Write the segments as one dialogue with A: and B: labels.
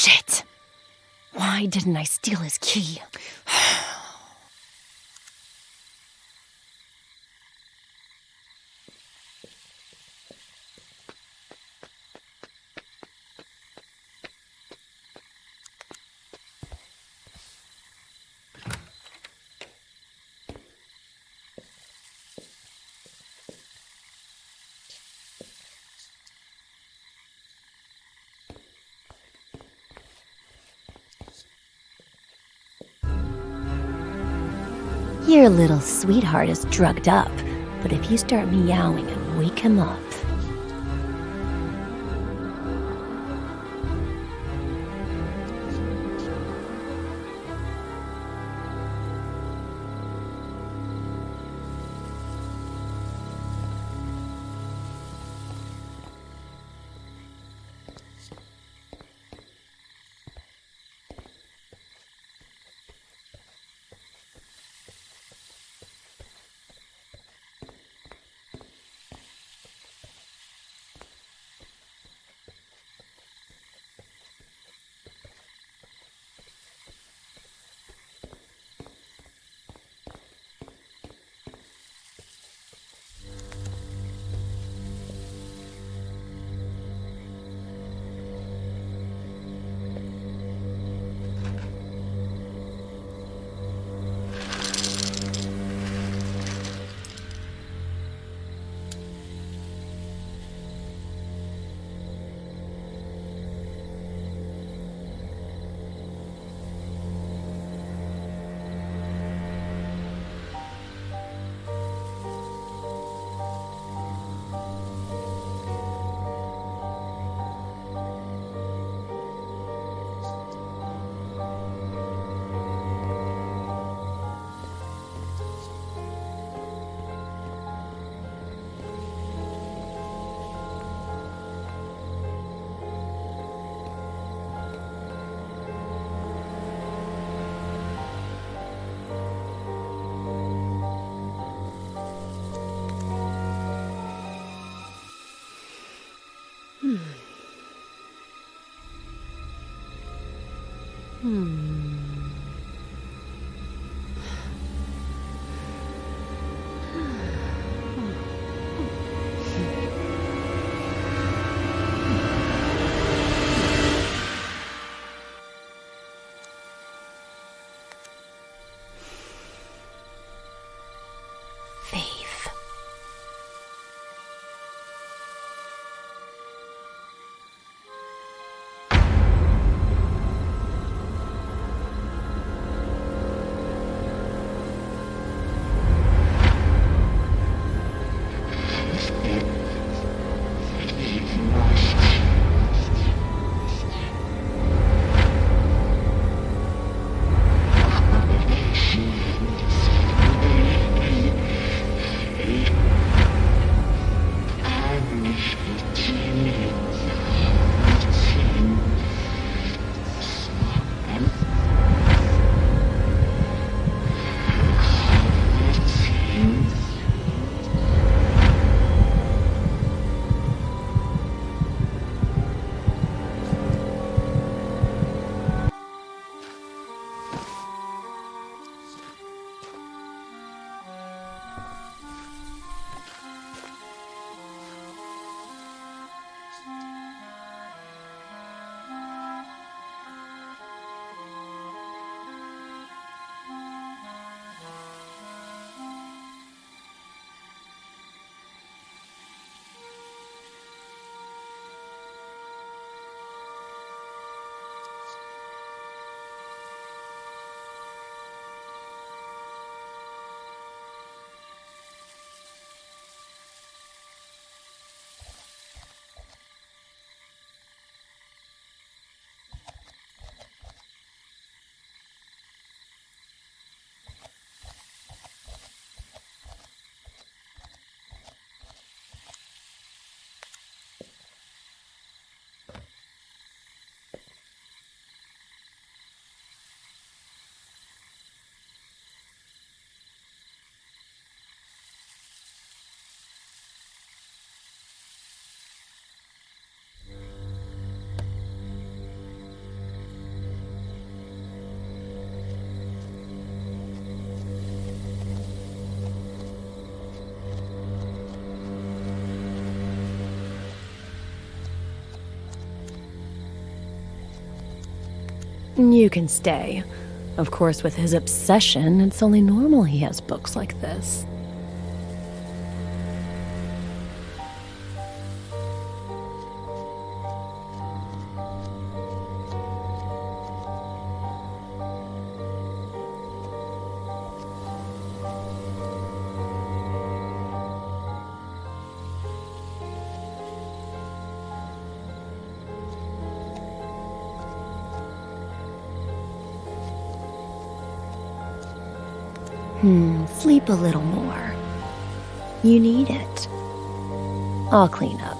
A: Shit! Why didn't I steal his key? Your little sweetheart is drugged up, but if you start meowing and wake him up... You can stay. Of course, with his obsession, it's only normal he has books like this. Sleep a little more. You need it. I'll clean up.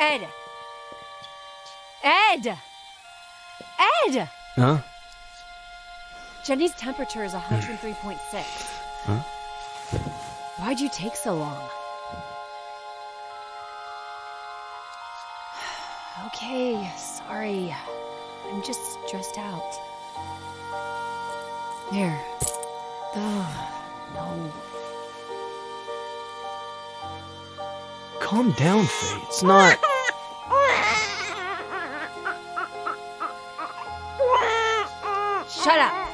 B: Ed! Ed! Ed!
C: Huh?
B: Jenny's temperature is 103.6.
C: Huh?
B: Why'd you take so long? Okay, sorry. I'm just stressed out. There. No.
C: Calm down, Faye. It's not...
B: Shut up!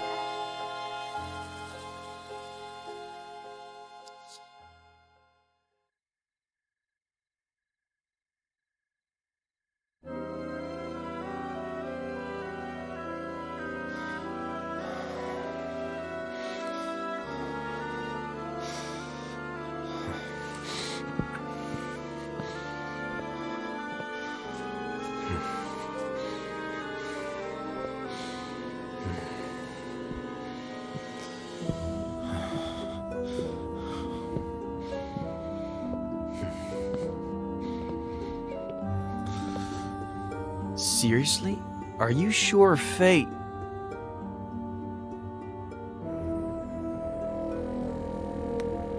C: Seriously? Are you sure, Faye?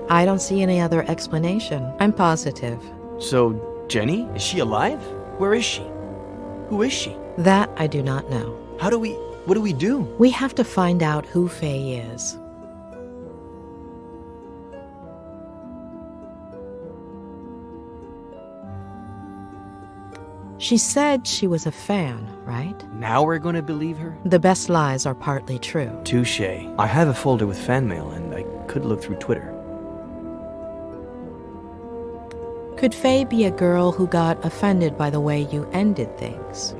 D: I don't see any other explanation. I'm positive.
C: So, Jenny? Is she alive? Where is she? Who is she?
D: That I do not know.
C: What do we do?
D: We have to find out who Faye is. She said she was a fan, right?
C: Now we're gonna believe her?
D: The best lies are partly true.
C: Touché. I have a folder with fan mail, and I could look through Twitter.
D: Could Faye be a girl who got offended by the way you ended things?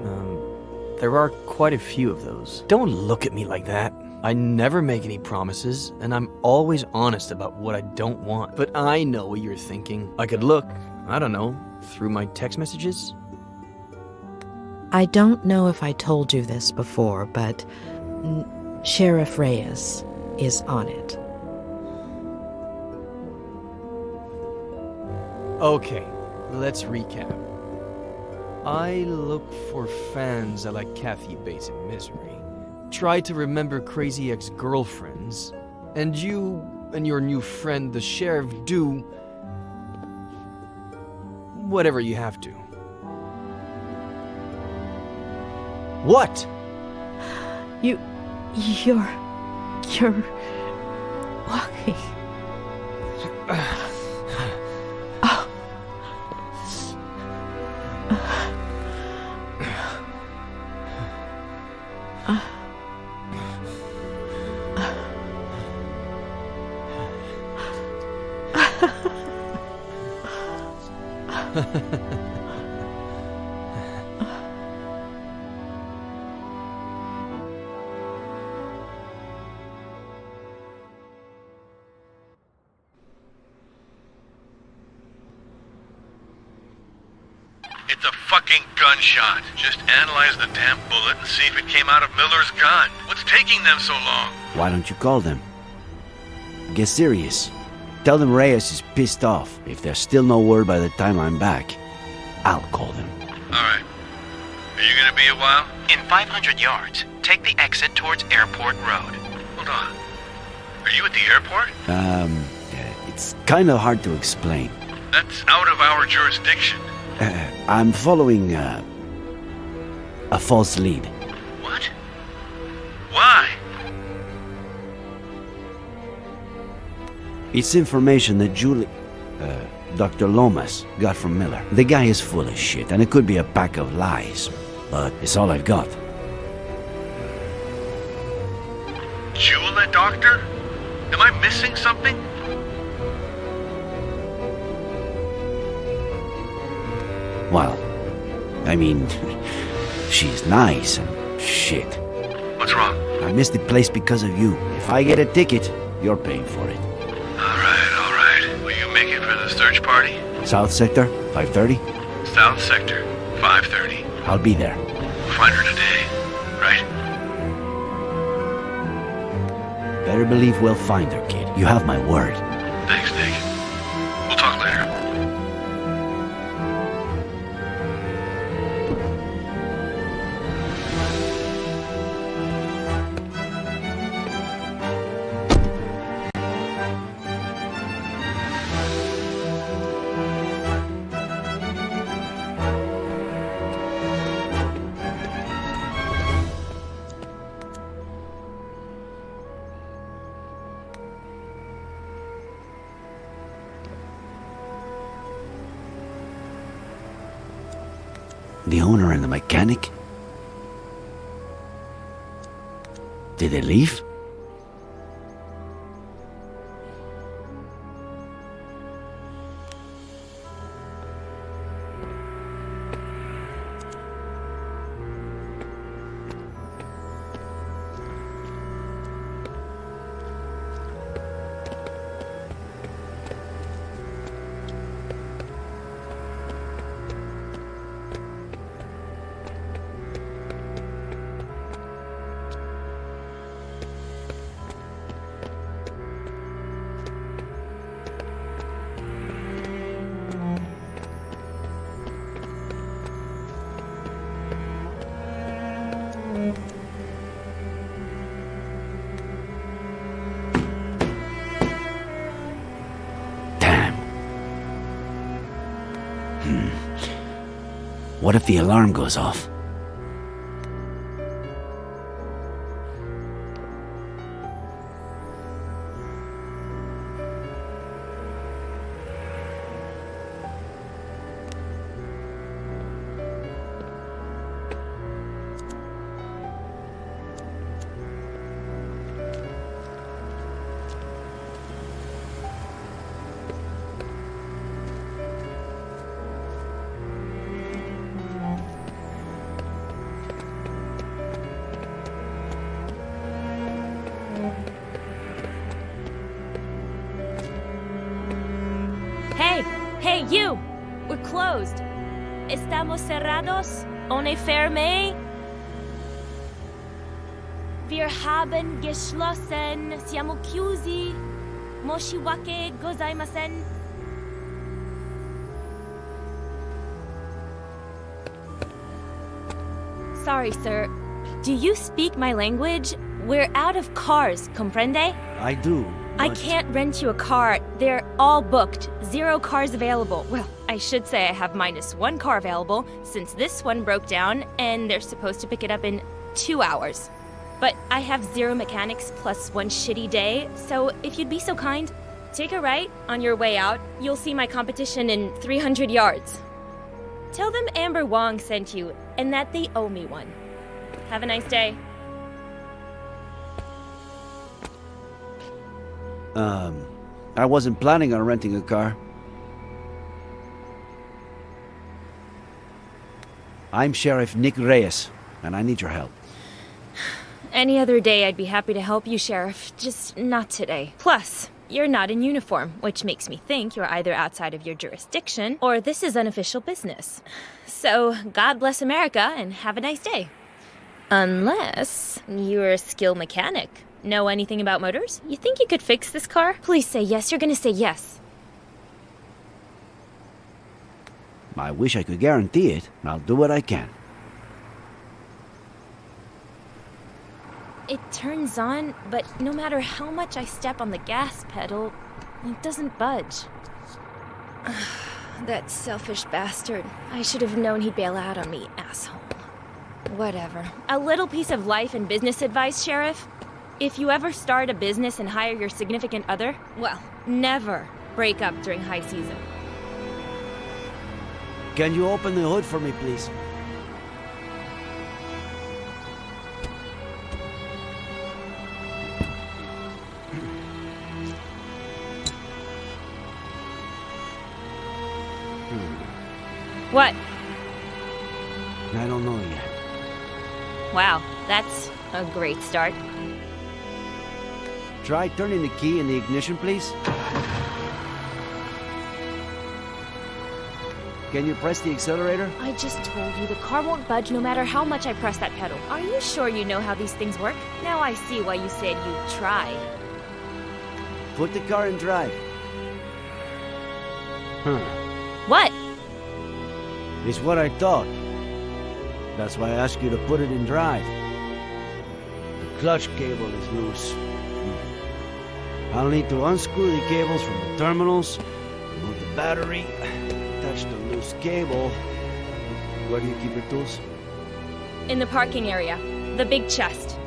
C: There are quite a few of those. Don't look at me like that. I never make any promises, and I'm always honest about what I don't want. But I know what you're thinking. I could look, I don't know, through my text messages?
D: I don't know if I told you this before, but Sheriff Reyes is on it.
C: Okay, let's recap. I look for fans I like Kathy Bates in Misery. Try to remember crazy ex-girlfriends. And you and your new friend, the sheriff, do whatever you have to. What?
D: You're walking.
E: It's a fucking gunshot. Just analyze the damn bullet and see if it came out of Miller's gun. What's taking them so long?
F: Why don't you call them? Get serious. Tell them Reyes is pissed off. If there's still no word by the time I'm back, I'll call them.
E: Alright. Are you gonna be a while?
G: In 500 yards, take the exit towards Airport Road.
E: Hold on. Are you at the airport?
F: It's kind of hard to explain.
E: That's out of our jurisdiction.
F: I'm following, a false lead.
E: What? Why?
F: It's information that Dr. Lomas got from Miller. The guy is full of shit, and it could be a pack of lies, but it's all I've got.
E: Jula, doctor? Am I missing something?
F: Well, I mean, she's nice and shit.
E: What's wrong?
F: I missed the place because of you. If I get a ticket, you're paying for it.
E: Alright. Will you make it for the search party?
F: South Sector, 5:30?
E: South Sector, 5:30.
F: I'll be there.
E: Find her today, right?
F: Better believe we'll find her, kid. You have my word.
E: Thanks, Nick. We'll talk later.
F: The owner and the mechanic? Did they leave? What if the alarm goes off?
H: Hey, you! We're closed. Estamos cerrados? Ohne ferme? Wir haben geschlossen. Siamo chiusi. Moshiwake gozaimasen. Sorry, sir. Do you speak my language? We're out of cars, comprende?
F: I do.
H: I can't rent you a car. They're all booked. 0 cars available. Well, I should say I have -1 car available since this one broke down and they're supposed to pick it up in 2 hours. But I have 0 mechanics plus 1 shitty day, so if you'd be so kind, take a right on your way out. You'll see my competition in 300 yards. Tell them Amber Wong sent you and that they owe me one. Have a nice day.
F: I wasn't planning on renting a car. I'm Sheriff Nick Reyes, and I need your help.
H: Any other day, I'd be happy to help you, Sheriff. Just not today. Plus, you're not in uniform, which makes me think you're either outside of your jurisdiction or this is unofficial business. So, God bless America and have a nice day. Unless you're a skilled mechanic. Know anything about motors? You think you could fix this car? Please say yes. You're gonna say yes.
F: I wish I could guarantee it, and I'll do what I can.
H: It turns on, but no matter how much I step on the gas pedal, it doesn't budge. That selfish bastard. I should have known he'd bail out on me, asshole. Whatever. A little piece of life and business advice, Sheriff. If you ever start a business and hire your significant other, well, never break up during high season.
F: Can you open the hood for me, please?
H: What?
F: I don't know yet.
H: Wow, that's a great start.
F: Try turning the key in the ignition, please. Can you press the accelerator?
H: I just told you the car won't budge no matter how much I press that pedal. Are you sure you know how these things work? Now I see why you said you'd try.
F: Put the car in drive.
H: What?
F: It's what I thought. That's why I asked you to put it in drive. The clutch cable is loose. I'll need to unscrew the cables from the terminals, remove the battery, attach the loose cable. Where do you keep your tools?
H: In the parking area. The big chest.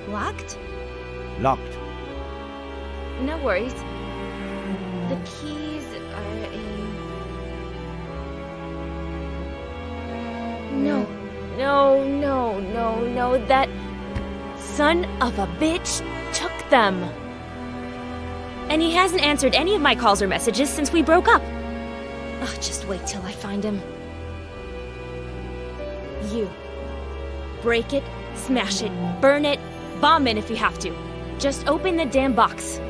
H: Locked?
F: Locked.
H: No worries. The keys are in... No. That son of a bitch took them. And he hasn't answered any of my calls or messages since we broke up. Oh, just wait till I find him. You. Break it, smash it, burn it, bomb it if you have to. Just open the damn box.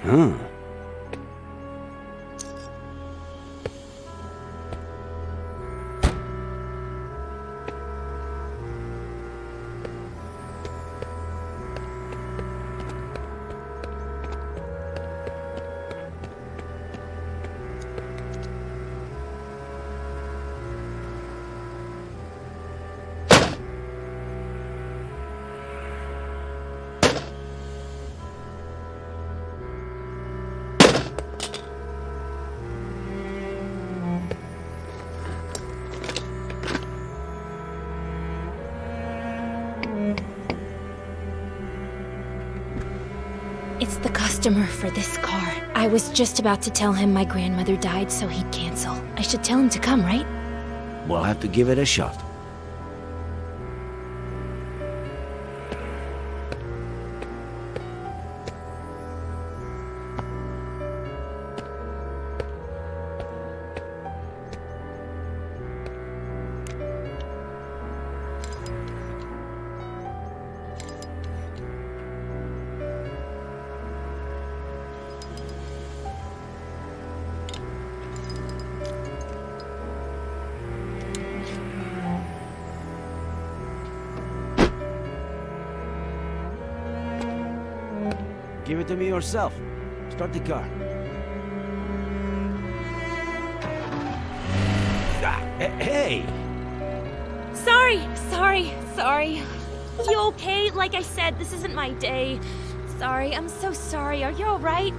F: Huh.
H: It's the customer for this car. I was just about to tell him my grandmother died so he'd cancel. I should tell him to come, right?
F: We'll have to give it a shot. Give it to me yourself. Start the car. Hey!
H: Sorry. You okay? Like I said, this isn't my day. Sorry, I'm so sorry. Are you alright?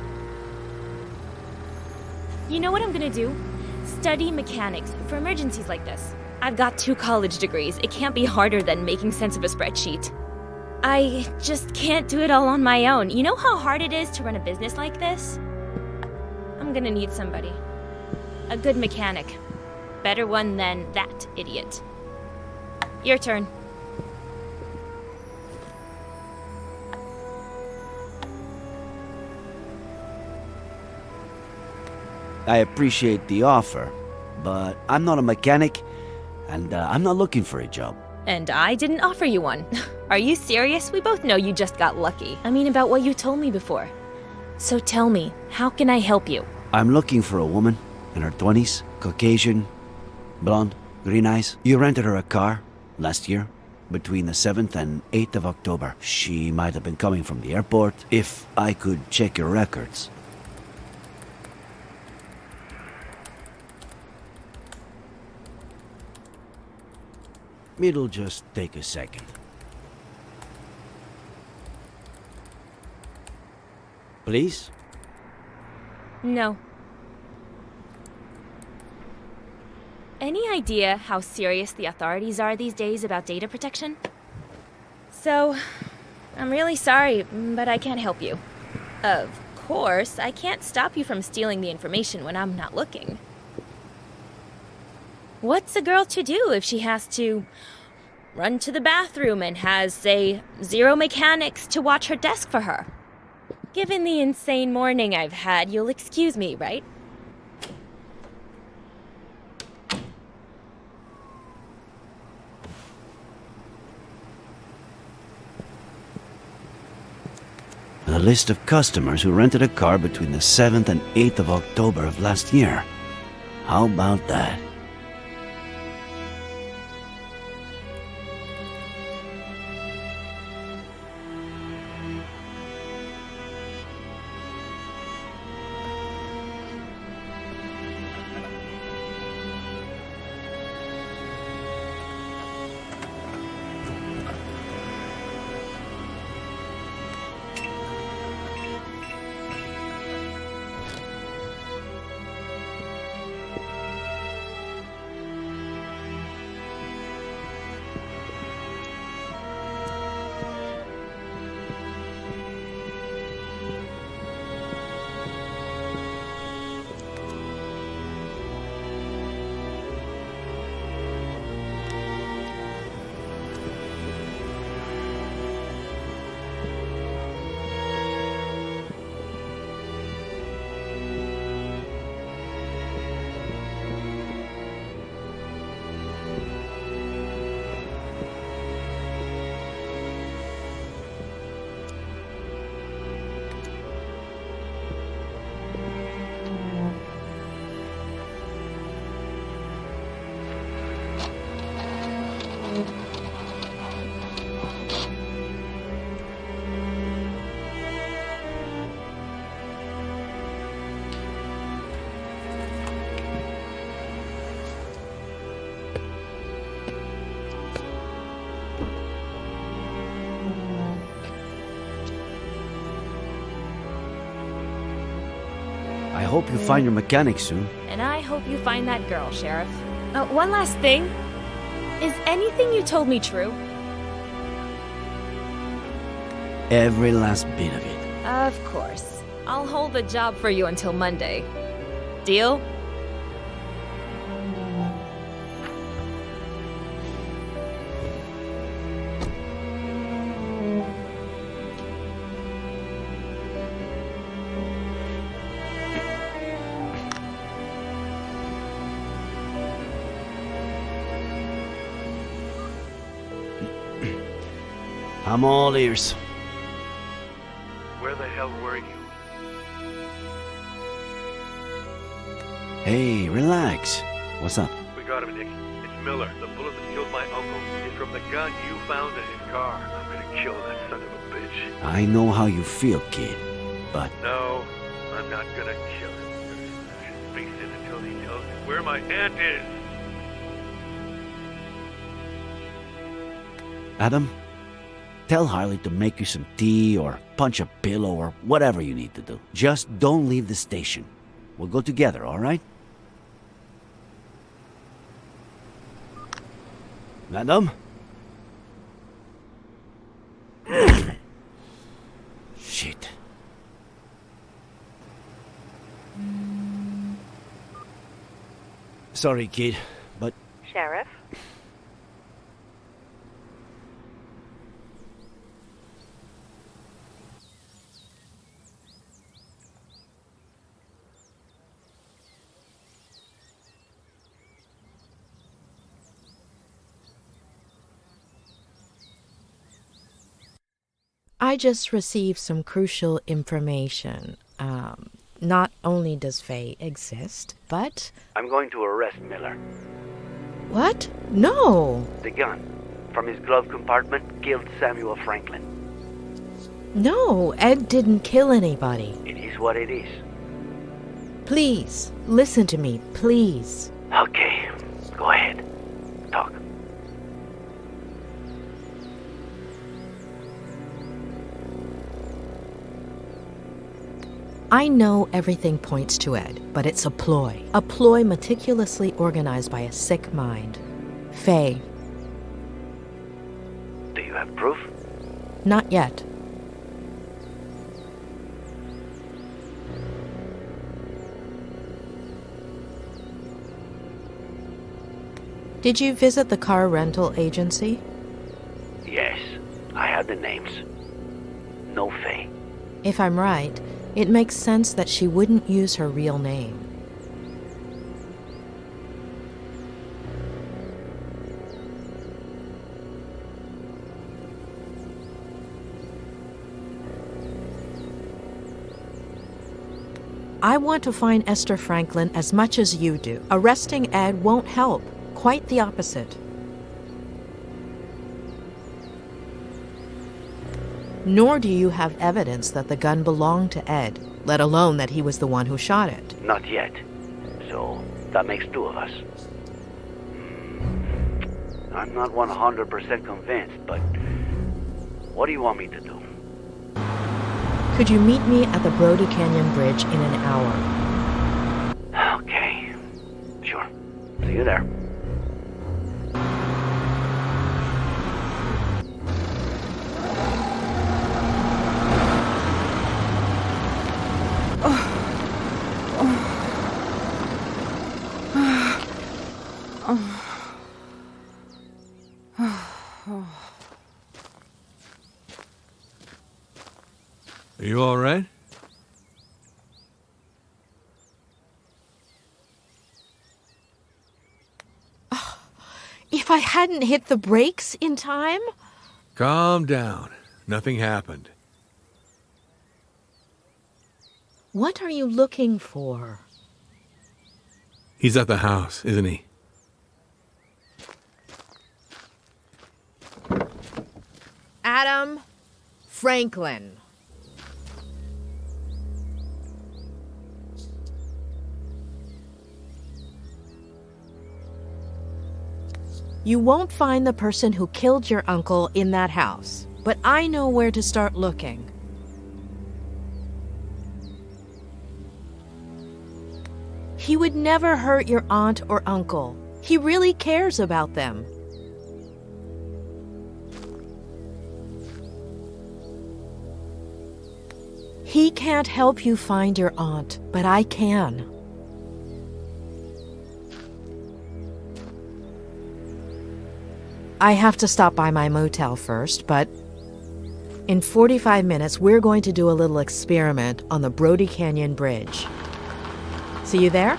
H: You know what I'm gonna do? Study mechanics for emergencies like this. I've got 2 college degrees. It can't be harder than making sense of a spreadsheet. I just can't do it all on my own. You know how hard it is to run a business like this? I'm gonna need somebody. A good mechanic. Better one than that idiot. Your turn.
F: I appreciate the offer, but I'm not a mechanic, and I'm not looking for a job.
H: And I didn't offer you one. Are you serious? We both know you just got lucky. I mean, about what you told me before. So tell me, how can I help you?
F: I'm looking for a woman in her 20s, Caucasian, blonde, green eyes. You rented her a car last year, between the 7th and 8th of October. She might have been coming from the airport. If I could check your records. It'll just take a second. Please?
H: No. Any idea how serious the authorities are these days about data protection? So, I'm really sorry, but I can't help you. Of course, I can't stop you from stealing the information when I'm not looking. What's a girl to do if she has to run to the bathroom and has, say, 0 mechanics to watch her desk for her? Given the insane morning I've had, you'll excuse me, right?
F: A list of customers who rented a car between the 7th and 8th of October of last year. How about that? I hope you find your mechanic soon.
H: And I hope you find that girl, Sheriff. One last thing. Is anything you told me true?
F: Every last bit of it.
H: Of course. I'll hold the job for you until Monday. Deal?
F: I'm all ears.
E: Where the hell were you?
F: Hey, relax. What's up?
E: We got him, Nick. It's Miller. The bullet that killed my uncle is from the gun you found in his car. I'm gonna kill that son of a bitch.
F: I know how you feel, kid, but
E: No, I'm not gonna kill him. I'm gonna smash his face in until he tells me where my aunt is.
F: Adam, tell Harley to make you some tea or punch a pillow or whatever you need to do. Just don't leave the station. We'll go together, all right? Madam? Shit. Sorry, kid, but...
I: Sheriff?
D: I just received some crucial information. Not only does Faye exist, but...
F: I'm going to arrest Miller.
D: What? No!
F: The gun from his glove compartment killed Samuel Franklin.
D: No, Ed didn't kill anybody.
F: It is what it is.
D: Please, listen to me, please.
F: Okay, go ahead. Talk.
D: I know everything points to Ed, but it's a ploy. A ploy meticulously organized by a sick mind. Faye.
F: Do you have proof?
D: Not yet. Did you visit the car rental agency?
F: Yes, I have the names. No Faye.
D: If I'm right, it makes sense that she wouldn't use her real name. I want to find Esther Franklin as much as you do. Arresting Ed won't help. Quite the opposite. Nor do you have evidence that the gun belonged to Ed, let alone that he was the one who shot it.
F: Not yet. So, that makes two of us. I'm not 100% convinced, but what do you want me to do?
D: Could you meet me at the Brody Canyon Bridge in an hour?
F: Okay. Sure. See you there.
E: Are you all right?
D: If I hadn't hit the brakes in time?
E: Calm down. Nothing happened.
D: What are you looking for?
E: He's at the house, isn't he?
D: Adam Franklin. You won't find the person who killed your uncle in that house, but I know where to start looking. He would never hurt your aunt or uncle. He really cares about them. He can't help you find your aunt, but I can. I have to stop by my motel first, but in 45 minutes, we're going to do a little experiment on the Brody Canyon Bridge. See you there?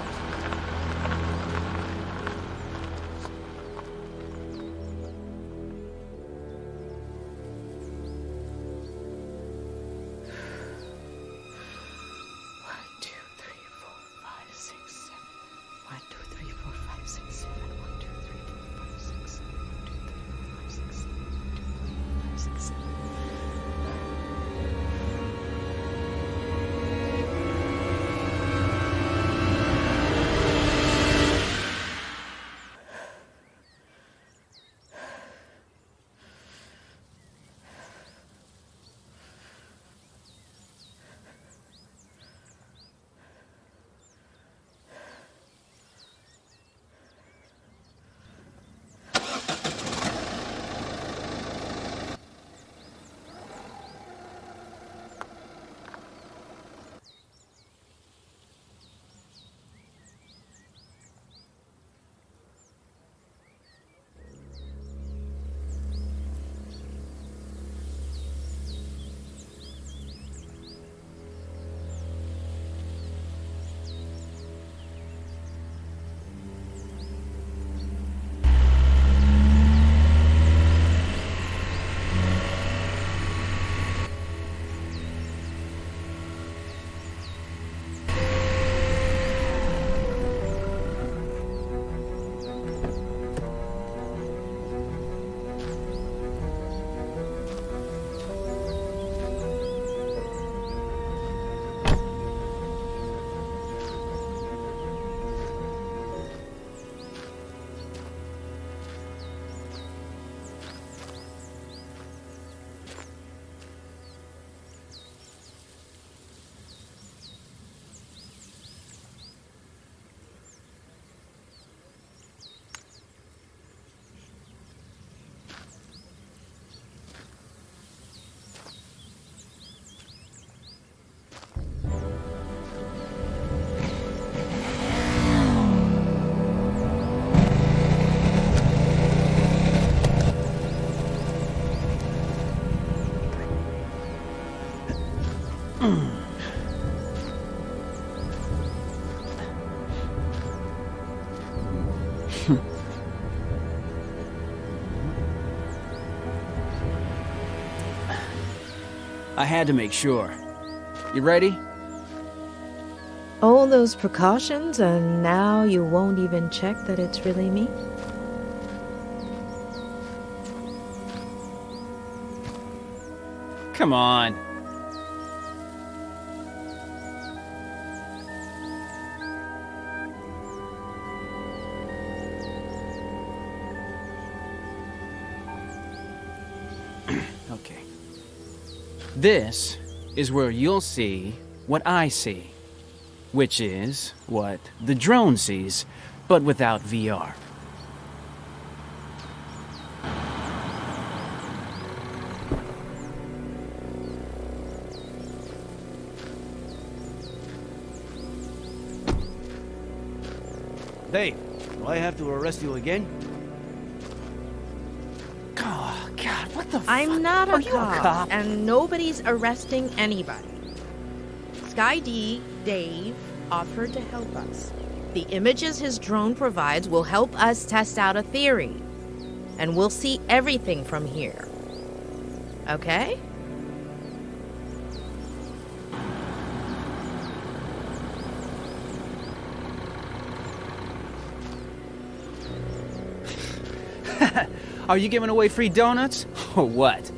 I: I had to make sure. You ready?
D: All those precautions, and now you won't even check that it's really me?
I: Come on. Okay. This is where you'll see what I see, which is what the drone sees, but without VR.
F: Dave, do I have to arrest you again?
I: Oh, God, what the
D: I'm not
I: Are
D: a
I: you
D: cop, and nobody's arresting anybody. Sky D, Dave, offered to help us. The images his drone provides will help us test out a theory, and we'll see everything from here. Okay?
I: Are you giving away free donuts? Or what?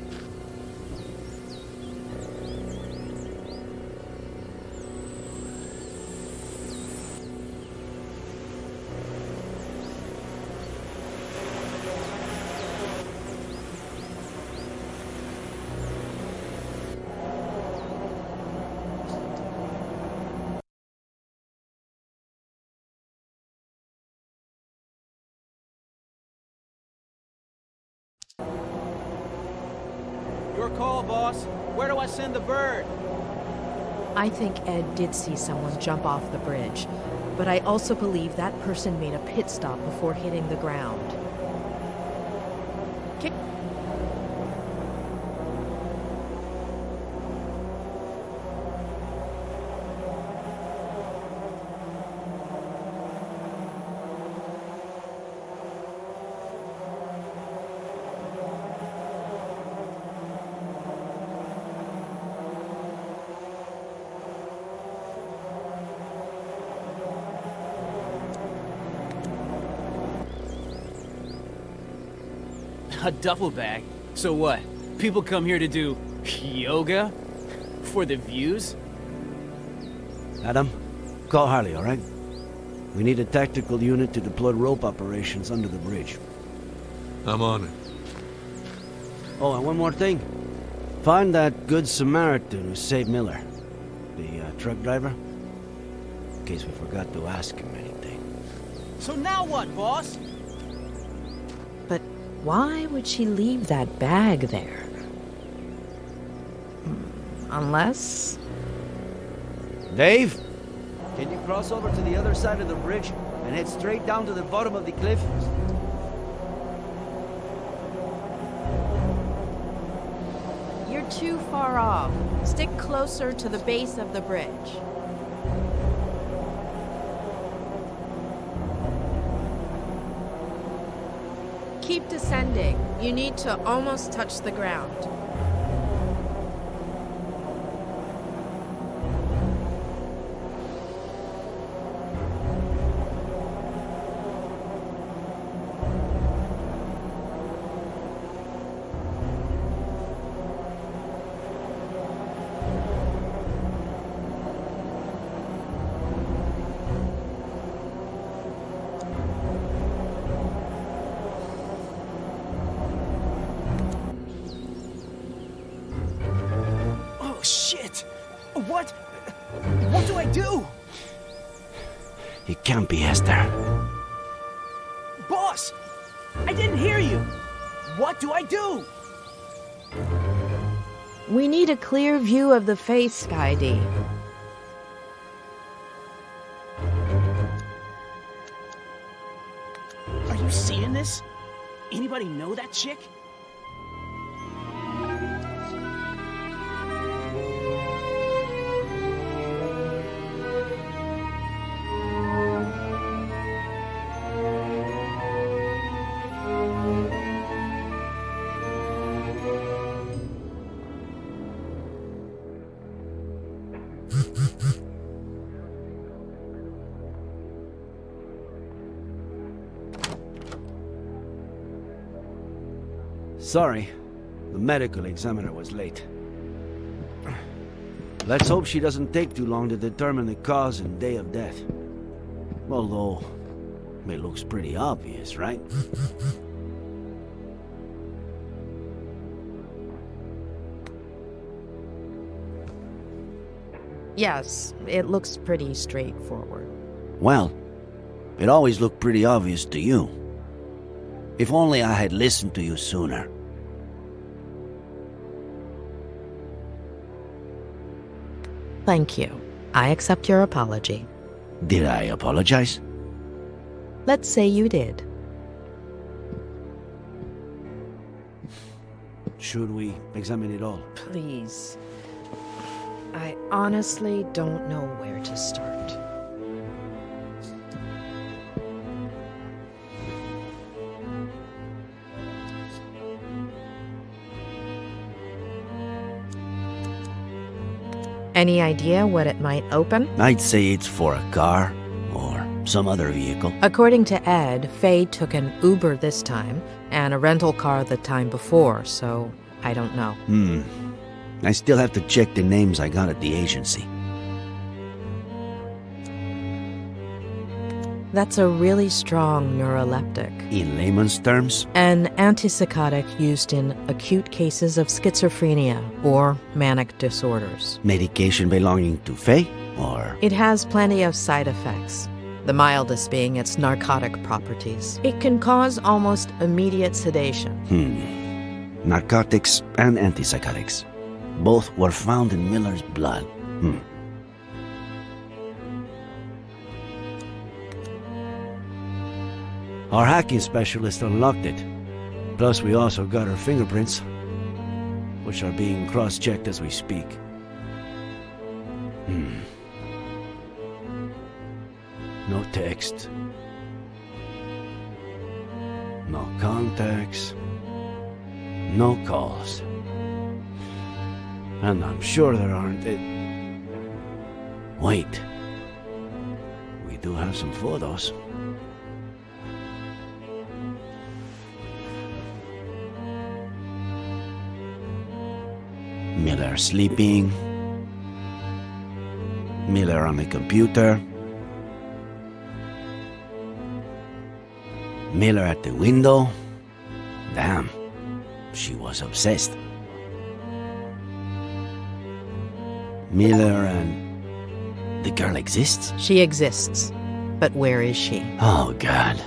I: call, boss. Where do I send the bird?
D: I think Ed did see someone jump off the bridge, but I also believe that person made a pit stop before hitting the ground. Kick.
I: A duffel bag? So what? People come here to do yoga? For the views?
F: Adam, call Harley, all right? We need a tactical unit to deploy rope operations under the bridge.
E: I'm on it.
F: Oh, and one more thing. Find that good Samaritan who saved Miller. The truck driver. In case we forgot to ask him anything.
I: So now what, boss?
D: But why would she leave that bag there? Unless...
F: Dave? Can you cross over to the other side of the bridge and head straight down to the bottom of the cliff?
D: You're too far off. Stick closer to the base of the bridge. Keep descending. You need to almost touch the ground.
I: Oh, shit! What? What do I do?
F: It can't be Esther.
I: Boss! I didn't hear you! What do I do?
D: We need a clear view of the face, Sky D.
I: Are you seeing this? Anybody know that chick?
F: Sorry, the medical examiner was late. Let's hope she doesn't take too long to determine the cause and day of death. Although, it looks pretty obvious, right?
D: Yes, it looks pretty straightforward.
F: Well, it always looked pretty obvious to you. If only I had listened to you sooner.
D: Thank you. I accept your apology.
F: Did I apologize?
D: Let's say you did.
F: Should we examine it all?
D: Please. I honestly don't know where to start. Any idea what it might open?
F: I'd say it's for a car or some other vehicle.
D: According to Ed, Faye took an Uber this time and a rental car the time before, so I don't know.
F: I still have to check the names I got at the agency.
D: That's a really strong neuroleptic.
F: In layman's terms?
D: An antipsychotic used in acute cases of schizophrenia or manic disorders.
F: Medication belonging to Faye, or?
D: It has plenty of side effects, the mildest being its narcotic properties. It can cause almost immediate sedation.
F: narcotics and antipsychotics. Both were found in Miller's blood. Our hacking specialist unlocked it. Plus, we also got her fingerprints, which are being cross-checked as we speak. No text. No contacts. No calls. And I'm sure there aren't... Wait. We do have some photos. Miller sleeping. Miller on the computer. Miller at the window. Damn, she was obsessed. Miller and... the girl exists?
D: She exists. But where is she?
F: Oh, God.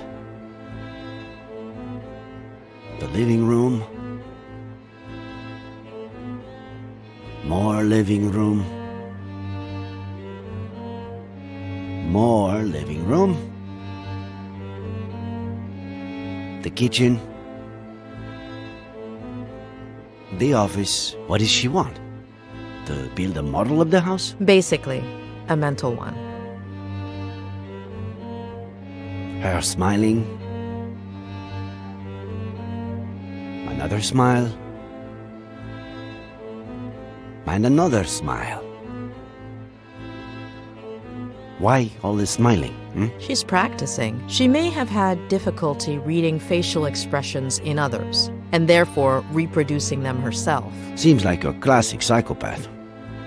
F: The living room. More living room. More living room. The kitchen. The office. What does she want? To build a model of the house?
D: Basically, a mental one.
F: Her smiling. Another smile. And another smile. Why all this smiling?
D: She's practicing. She may have had difficulty reading facial expressions in others, and therefore reproducing them herself.
F: Seems like a classic psychopath.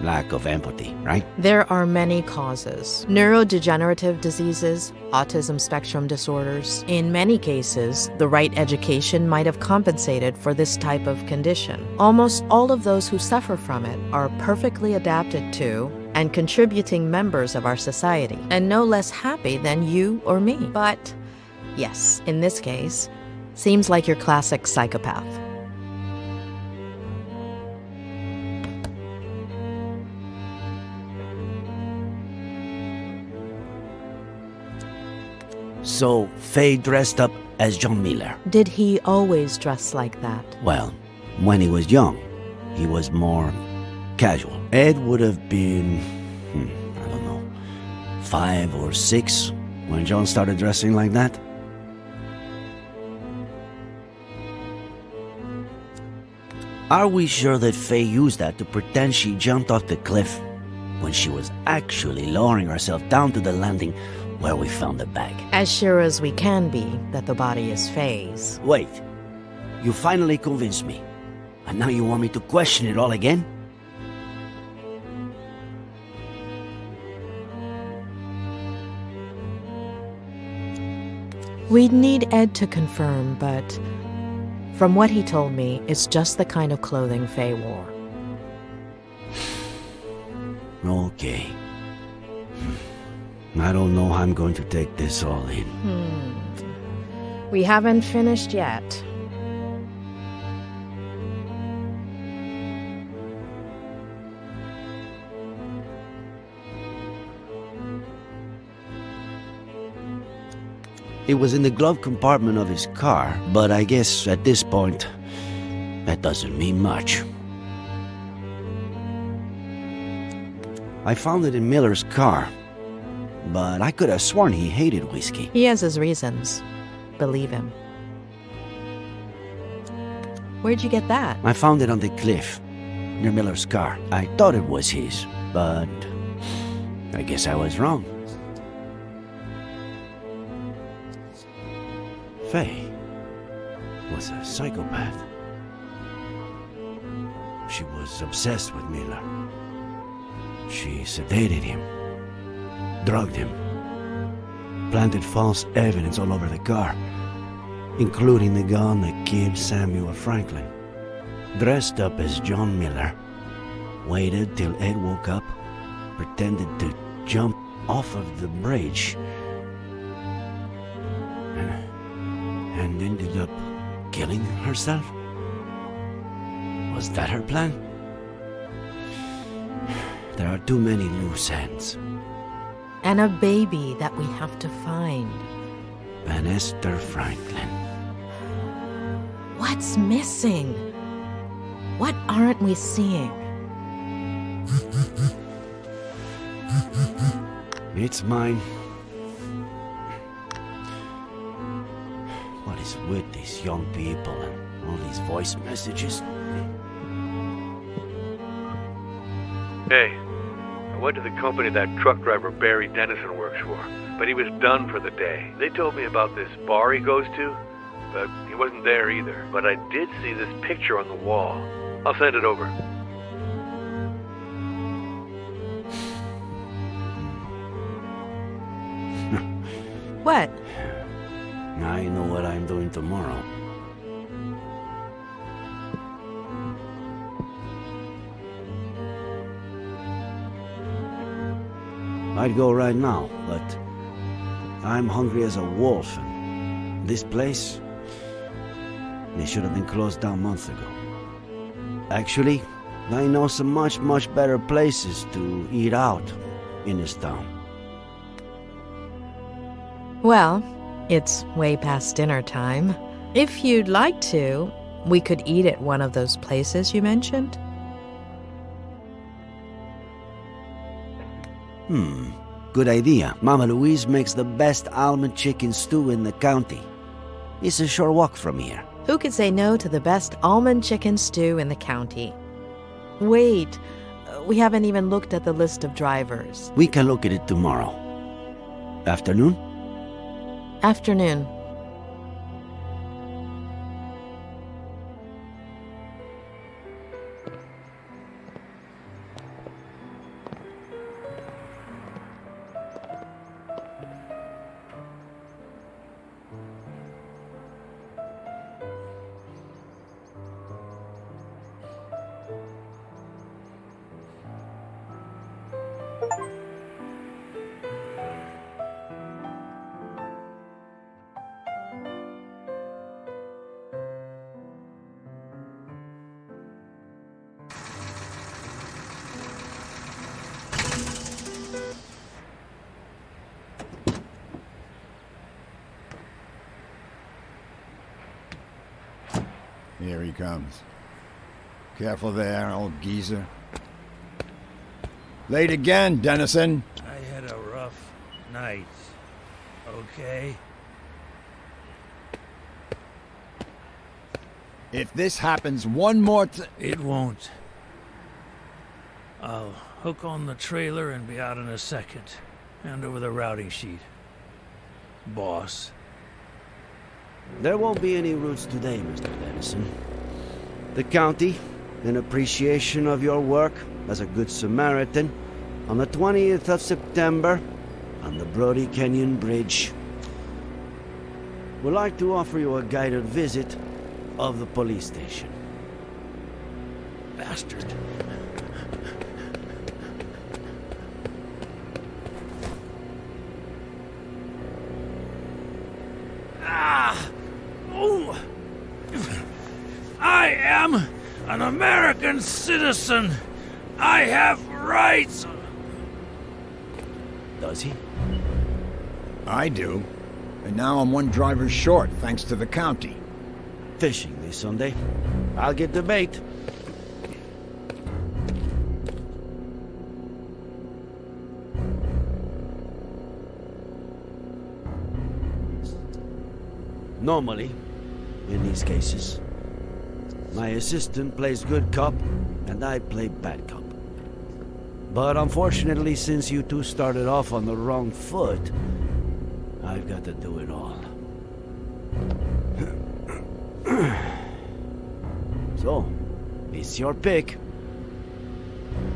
F: Lack of empathy, right?
D: There are many causes. Neurodegenerative diseases, autism spectrum disorders. In many cases, the right education might have compensated for this type of condition. Almost all of those who suffer from it are perfectly adapted to and contributing members of our society, and no less happy than you or me. But, yes, in this case, seems like your classic psychopath.
F: So, Faye dressed up as John Miller.
D: Did he always dress like that?
F: Well, when he was young, he was more casual. Ed would have been, I don't know, 5 or 6 when John started dressing like that. Are we sure that Faye used that to pretend she jumped off the cliff when she was actually lowering herself down to the landing where we found the bag?
D: As sure as we can be that the body is Faye's.
F: Wait, you finally convinced me. And now you want me to question it all again?
D: We'd need Ed to confirm, but from what he told me, it's just the kind of clothing Faye wore.
F: Okay. I don't know how I'm going to take this all in.
D: We haven't finished yet.
F: It was in the glove compartment of his car, but I guess at this point, that doesn't mean much. I found it in Miller's car, but I could have sworn he hated whiskey.
D: He has his reasons. Believe him. Where'd you get that?
F: I found it on the cliff, near Miller's car. I thought it was his, but I guess I was wrong. Faye was a psychopath. She was obsessed with Miller. She sedated him, drugged him, planted false evidence all over the car, including the gun that killed Samuel Franklin. Dressed up as John Miller, waited till Ed woke up, pretended to jump off of the bridge, and ended up killing herself. Was that her plan? There are too many loose ends.
D: And a baby that we have to find.
F: And Esther Franklin.
D: What's missing? What aren't we seeing?
F: It's mine. What is with these young people and all these voice messages?
E: Hey, I went to the company that truck driver Barry Dennison works for, but he was done for the day. They told me about this bar he goes to, but he wasn't there either. But I did see this picture on the wall. I'll send it over.
D: What?
F: I know what I'm doing tomorrow. I'd go right now, but I'm hungry as a wolf, and this place, they should have been closed down months ago. Actually, I know some much better places to eat out in this town.
D: Well, it's way past dinner time. If you'd like to, we could eat at one of those places you mentioned.
F: Good idea. Mama Louise makes the best almond chicken stew in the county. It's a short walk from here.
D: Who could say no to the best almond chicken stew in the county? Wait, we haven't even looked at the list of drivers.
F: We can look at it tomorrow. Afternoon?
D: Afternoon.
J: Here he comes. Careful there, old geezer. Late again, Dennison.
K: I had a rough night. Okay?
J: If this happens one more
K: It won't. I'll hook on the trailer and be out in a second. Hand over the routing sheet. Boss.
F: There won't be any routes today, Mr. Dennison. The county, in appreciation of your work as a good Samaritan, on the 20th of September, on the Brody Canyon Bridge, would like to offer you a guided visit of the police station.
K: Bastard. I am an American citizen. I have rights.
F: Does he?
J: I do. And now I'm one driver short, thanks to the county.
F: Fishing this Sunday. I'll get the bait. Normally, in these cases, my assistant plays good cop, and I play bad cop. But unfortunately, since you two started off on the wrong foot, I've got to do it all. So, it's your pick.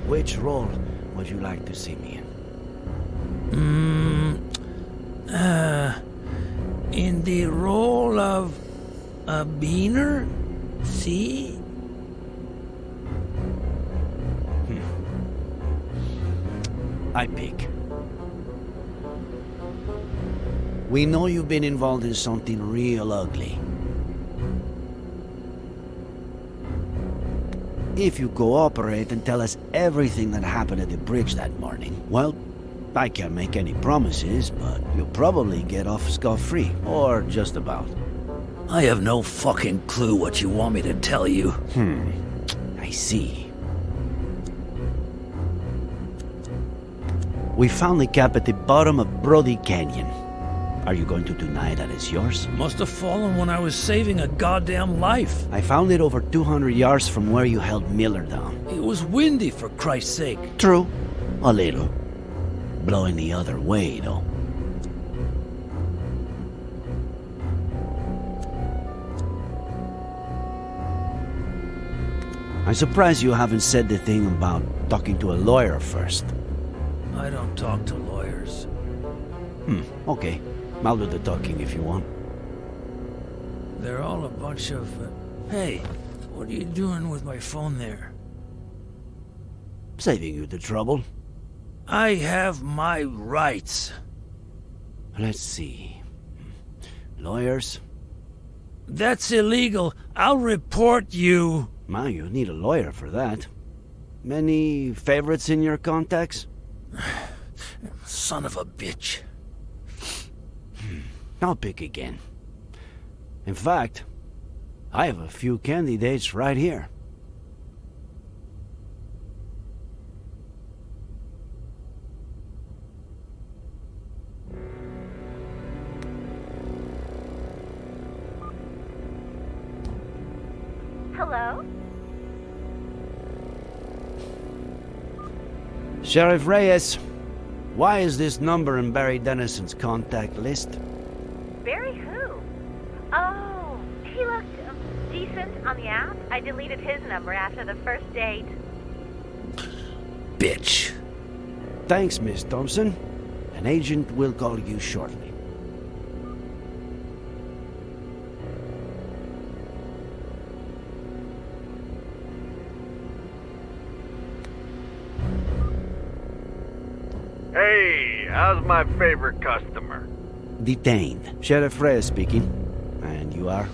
F: Which role would you like to see me in?
K: In the role of a beaner? See?
F: I pick. We know you've been involved in something real ugly. If you cooperate and tell us everything that happened at the bridge that morning, well, I can't make any promises, but you'll probably get off scot-free, or just about.
K: I have no fucking clue what you want me to tell you.
F: I see. We found the cap at the bottom of Brody Canyon. Are you going to deny that it's yours?
K: Must have fallen when I was saving a goddamn life.
F: I found it over 200 yards from where you held Miller down.
K: It was windy, for Christ's sake.
F: True. A little. Blowing the other way, though. I'm surprised you haven't said the thing about talking to a lawyer first.
K: I don't talk to lawyers.
F: Okay. I'll do the talking if you want.
K: They're all a bunch of... Hey, what are you doing with my phone there?
F: Saving you the trouble.
K: I have my rights.
F: Let's see. Lawyers?
K: That's illegal. I'll report you.
F: Ma, you need a lawyer for that. Many favorites in your contacts?
K: Son of a bitch.
F: I'll pick again. In fact, I have a few candidates right here.
L: Hello?
F: Sheriff Reyes, why is this number in Barry Dennison's contact list?
L: Barry who? Oh, he looked decent on the app. I deleted his number after the first date.
K: Bitch.
F: Thanks, Miss Thompson. An agent will call you shortly.
E: Hey, how's my favorite customer?
F: Detained. Sheriff Reyes speaking. And you are?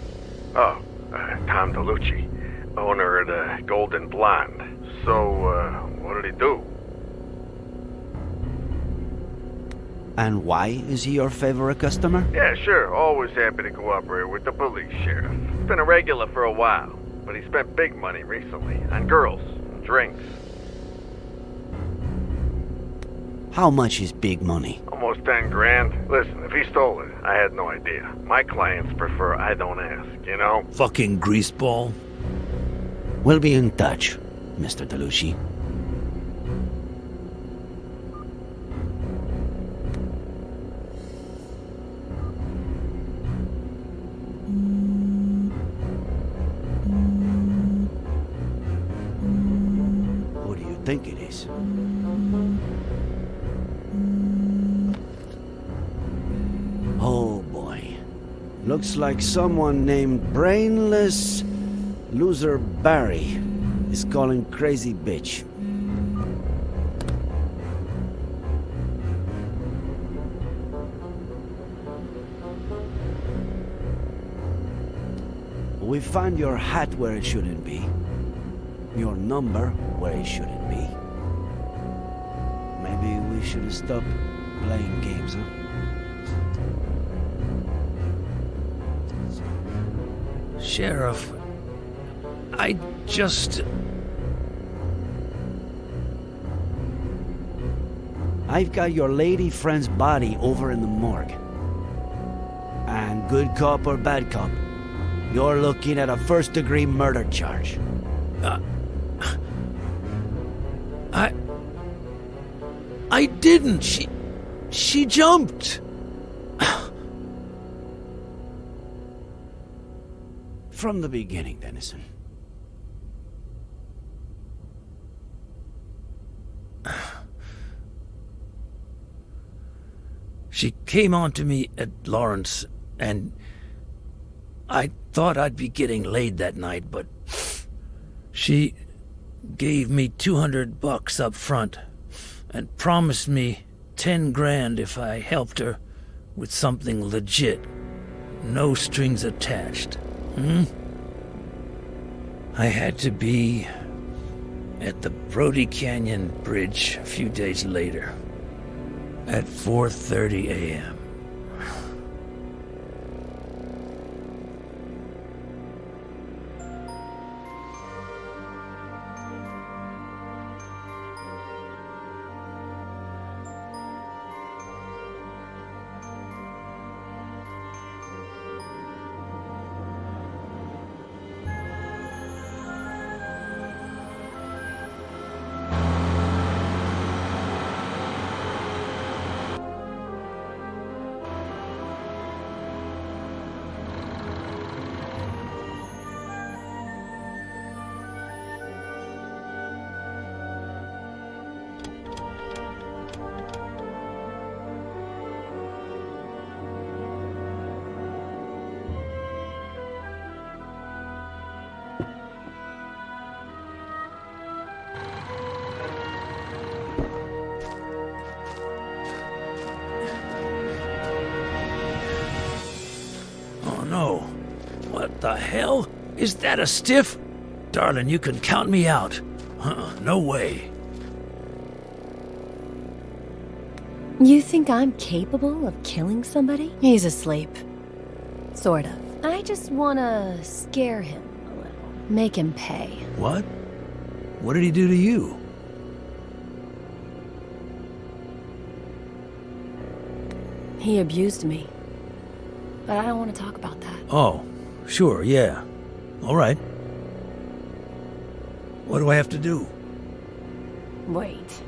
E: Oh, Tom DeLucci, owner of the Golden Blonde. So, what did he do?
F: And why is he your favorite customer?
E: Yeah, sure. Always happy to cooperate with the police, Sheriff. Been a regular for a while, but he spent big money recently on girls and drinks.
F: How much is big money?
E: Almost 10 grand. Listen, if he stole it, I had no idea. My clients prefer I don't ask, you know?
K: Fucking greaseball.
F: We'll be in touch, Mr. DeLucci. Who do you think it is? Oh boy. Looks like someone named Brainless Loser Barry is calling crazy bitch. We find your hat where it shouldn't be. Your number where it shouldn't be. Maybe we should stop playing games, huh?
K: Sheriff,
F: I've got your lady friend's body over in the morgue. And good cop or bad cop, you're looking at a first-degree murder charge.
K: I didn't. She jumped.
F: From the beginning, Dennison.
K: She came on to me at Lawrence, and I thought I'd be getting laid that night, but she gave me $200 up front and promised me 10 grand if I helped her with something legit. No strings attached. I had to be at the Brody Canyon Bridge a few days later at 4:30 a.m. No. What the hell? Is that a stiff? Darling, you can count me out. No way.
A: You think I'm capable of killing somebody? He's asleep. Sort of. I just wanna scare him a little. Make him pay.
K: What? What did he do to you?
A: He abused me. But I don't want to talk about that.
K: Oh, sure, yeah. All right. What do I have to do?
A: Wait.